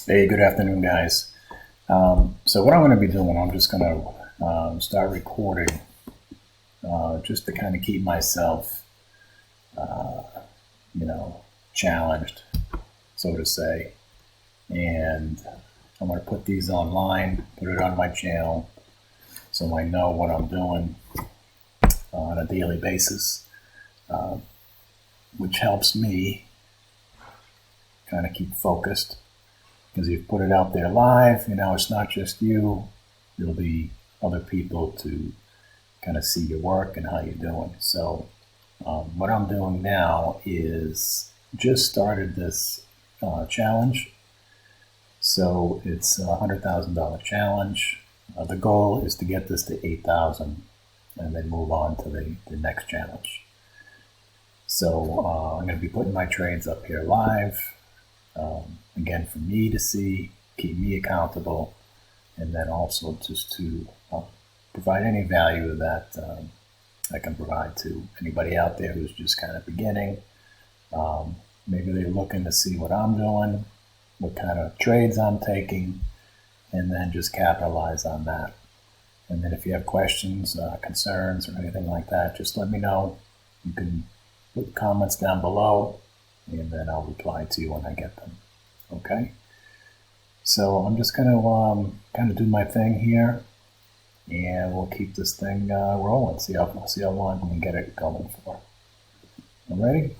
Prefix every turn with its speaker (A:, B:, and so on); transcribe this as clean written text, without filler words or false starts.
A: Hey, good afternoon, guys. So what I'm going to be doing, I'm just going to start recording just to kind of keep myself, you know, challenged, so to say. And I'm going to put these online, put it on my channel, so I know what I'm doing on a daily basis, which helps me kind of keep focused. Because you've put it out there live, it's not just you. There'll be other people to kind of see your work and how you're doing. So what I'm doing now is just started this challenge. So it's a $100,000 challenge. The goal is to get this to 8,000 and then move on to the next challenge. So I'm going to be putting my trades up here live. Again, for me to see, keep me accountable, and then also just to provide any value that I can provide to anybody out there who's just kind of beginning. Maybe they're looking to see what I'm doing, what kind of trades I'm taking, and then just capitalize on that. And then if you have questions, concerns, or anything like that, just let me know. You can put comments down below, and then I'll reply to you when I get them. Okay? So I'm just going to kind of do my thing here, and we'll keep this thing rolling. See how long we can get it going for. All ready?